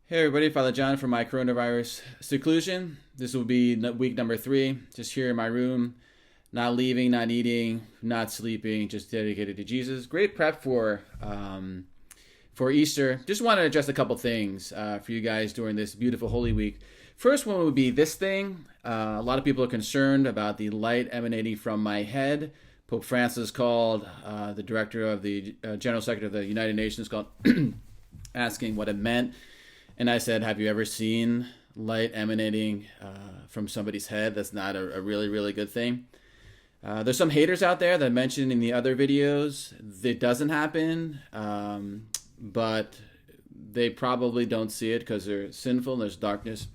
Hey everybody, Father John from my coronavirus seclusion. This will be week number 3, just here in my room, not leaving, not eating, not sleeping, just dedicated to Jesus. Great prep for Easter. Just want to address a couple things for you guys during this beautiful Holy Week. First one would be this thing. A lot of people are concerned about the light emanating from my head. Pope Francis called the director of the General Secretary of the United Nations called asking what it meant. And I said, have you ever seen light emanating from somebody's head? That's not a really, really good thing. There's some haters out there that I mentioned in the other videos. It doesn't happen, but they probably don't see it because they're sinful and there's darkness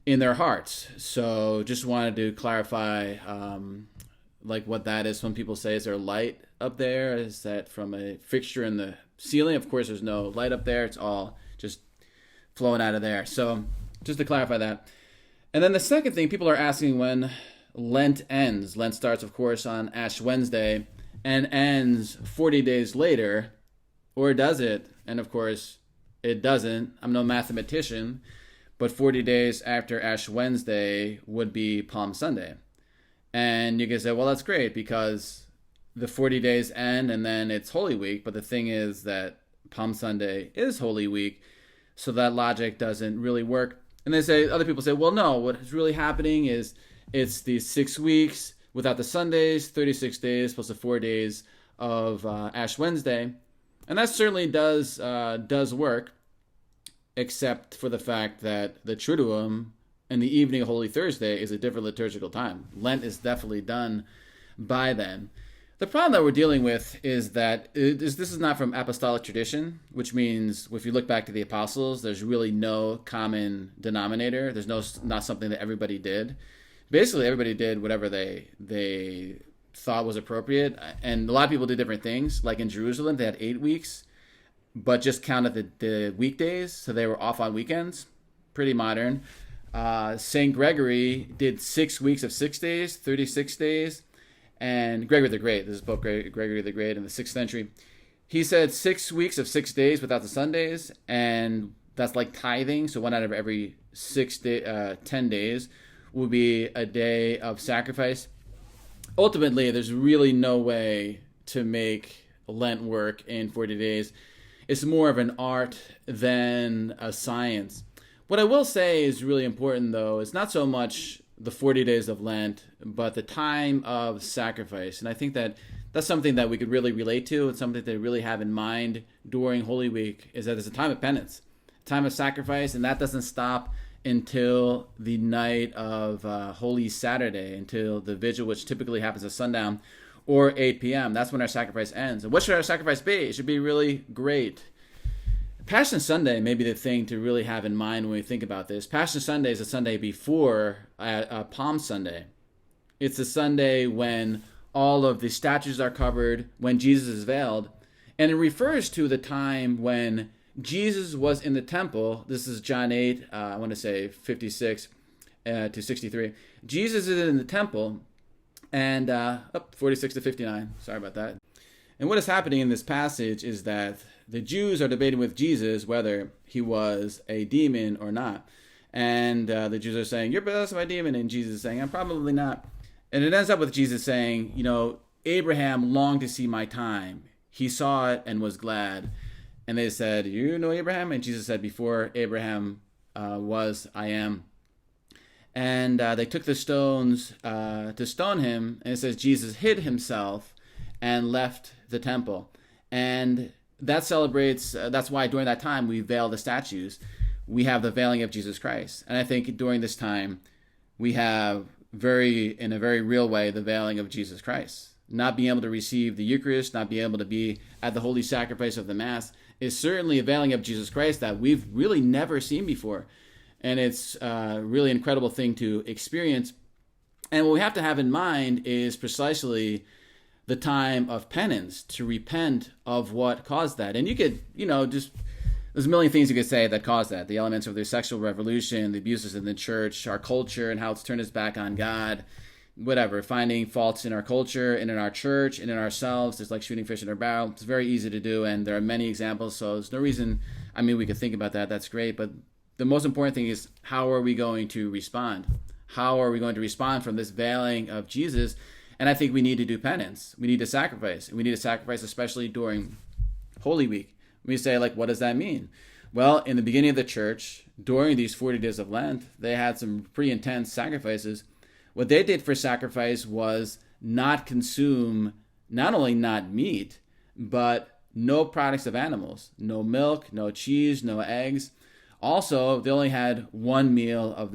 in their hearts. So just wanted to clarify what that is. Some people say, is there light up there? Is that from a fixture in the ceiling? Of course, there's no light up there. It's all just flowing out of there. So just to clarify that. And then the second thing, people are asking when Lent ends. Lent starts, of course, on Ash Wednesday and ends 40 days later, or does it? And of course, it doesn't. I'm no mathematician, but 40 days after Ash Wednesday would be Palm Sunday. And you can say, well, that's great because the 40 days end and then it's Holy Week. But the thing is that Palm Sunday is Holy Week. So that logic doesn't really work. And other people say, well, no, what is really happening is it's these 6 weeks without the Sundays, 36 days plus the 4 days of Ash Wednesday. And that certainly does work, except for the fact that the Triduum and the evening of Holy Thursday is a different liturgical time. Lent is definitely done by then. The problem that we're dealing with is that this is not from apostolic tradition, which means if you look back to the apostles, there's really no common denominator. There's not something that everybody did. Basically, everybody did whatever they thought was appropriate. And a lot of people did different things. Like in Jerusalem, they had 8 weeks, but just counted the weekdays. So they were off on weekends. Pretty modern. St. Gregory did 6 weeks of 6 days, 36 days. And Gregory the Great, this is Pope Gregory the Great in the 6th century, he said 6 weeks of 6 days without the Sundays, and that's like tithing. So 1 out of every 10 days will be a day of sacrifice. Ultimately, there's really no way to make Lent work in 40 days. It's more of an art than a science. What I will say is really important, though, is not so much the 40 days of Lent, but the time of sacrifice. And I think that that's something that we could really relate to. It's something to really have in mind during Holy Week, is that it's a time of penance, time of sacrifice, and that doesn't stop until the night of Holy Saturday, until the vigil, which typically happens at sundown or 8 p.m. That's when our sacrifice ends. And what should our sacrifice be? It should be really great. Passion Sunday may be the thing to really have in mind when we think about this. Passion Sunday is a Sunday before Palm Sunday. It's a Sunday when all of the statues are covered, when Jesus is veiled. And it refers to the time when Jesus was in the temple. This is John 8, I want to say 56 to 63. Jesus is in the temple, and 46 to 59. Sorry about that. And what is happening in this passage is that the Jews are debating with Jesus whether he was a demon or not. And the Jews are saying, you're possessed by a demon. And Jesus is saying, I'm probably not. And it ends up with Jesus saying, Abraham longed to see my time. He saw it and was glad. And they said, you know Abraham? And Jesus said, before Abraham was, I am. And they took the stones to stone him. And it says Jesus hid himself and left the temple. And that celebrates, that's why during that time we veil the statues. We have the veiling of Jesus Christ. And I think during this time, we have in a very real way, the veiling of Jesus Christ. Not being able to receive the Eucharist, not being able to be at the holy sacrifice of the Mass is certainly a veiling of Jesus Christ that we've really never seen before. And it's a really incredible thing to experience. And what we have to have in mind is precisely the time of penance, to repent of what caused that. And you could, there's a million things you could say that caused that. The elements of the sexual revolution, the abuses in the church, our culture, and how it's turned its back on God, whatever, finding faults in our culture and in our church and in ourselves. It's like shooting fish in a barrel. It's very easy to do, and there are many examples, so there's no reason I mean, we could think about that. That's great. But the most important thing is, how are we going to respond? How are we going to respond from this veiling of Jesus? And I think we need to do penance. We need to sacrifice. And we need to sacrifice especially during Holy Week. We say, like, what does that mean? Well, in the beginning of the church, during these 40 days of Lent, they had some pretty intense sacrifices. What they did for sacrifice was not consume, not only not meat, but no products of animals. No milk, no cheese, no eggs. Also, they only had one meal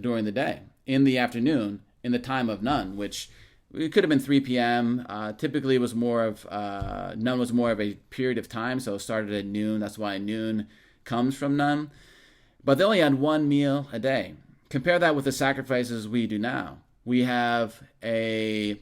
during the day, in the afternoon, in the time of none, which it could have been 3 p.m. Typically, it was none was more of a period of time, so it started at noon. That's why noon comes from none. But they only had one meal a day. Compare that with the sacrifices we do now. We have a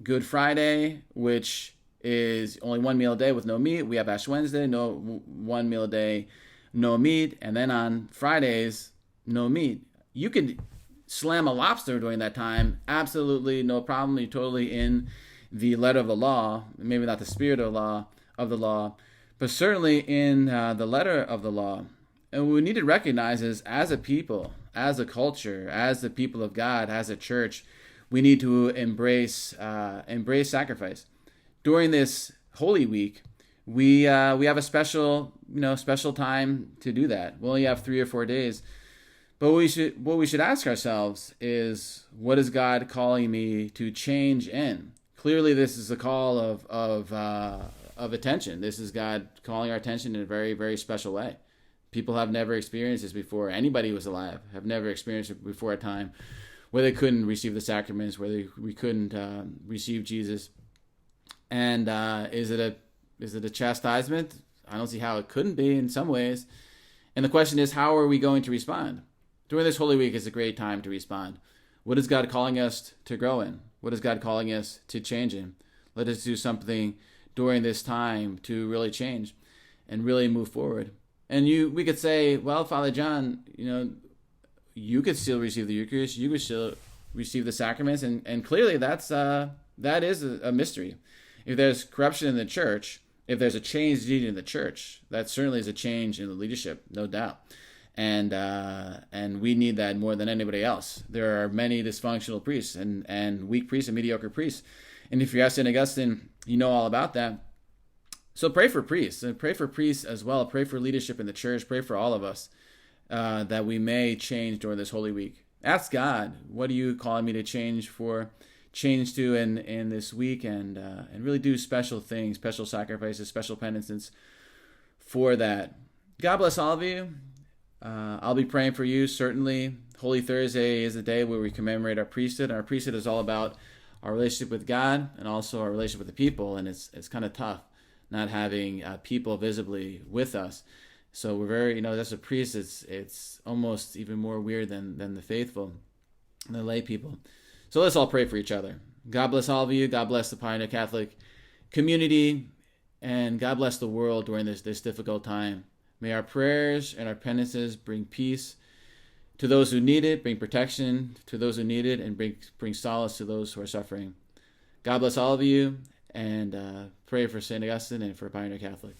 Good Friday, which is only one meal a day with no meat. We have Ash Wednesday, one meal a day, no meat. And then on Fridays, no meat. You could slam a lobster during that time, absolutely no problem. You're totally in the letter of the law, maybe not the spirit of the law, but certainly in the letter of the law. And what we need to recognize is, as a people, as a culture, as the people of God, as a church, we need to embrace sacrifice. During this Holy Week, we have a special time to do that. We only have 3 or 4 days. But what we should ask ourselves is, what is God calling me to change in? Clearly, this is a call of attention. This is God calling our attention in a very, very special way. People have never experienced this before. Anybody who was alive have never experienced it before, a time where they couldn't receive the sacraments, where we couldn't receive Jesus. And is it a chastisement? I don't see how it couldn't be in some ways. And the question is, how are we going to respond? During this Holy Week is a great time to respond. What is God calling us to grow in? What is God calling us to change in? Let us do something during this time to really change and really move forward. And we could say, well, Father John, you could still receive the Eucharist, you could still receive the sacraments, and clearly that is a mystery. If there's corruption in the church, if there's a change needed in the church, that certainly is a change in the leadership, no doubt. And we need that more than anybody else. There are many dysfunctional priests and weak priests and mediocre priests. And if you ask St. Augustine, you know all about that. So pray for priests, and pray for priests as well. Pray for leadership in the church. Pray for all of us that we may change during this Holy Week. Ask God, what are you calling me to change to in this week, and really do special things, special sacrifices, special penances for that. God bless all of you. I'll be praying for you, certainly. Holy Thursday is the day where we commemorate our priesthood. And our priesthood is all about our relationship with God and also our relationship with the people. And it's kind of tough not having people visibly with us. So we're very, as a priest, it's almost even more weird than the faithful, the lay people. So let's all pray for each other. God bless all of you. God bless the Pioneer Catholic community. And God bless the world during this difficult time. May our prayers and our penances bring peace to those who need it, bring protection to those who need it, and bring solace to those who are suffering. God bless all of you, and pray for St. Augustine and for Pioneer Catholic.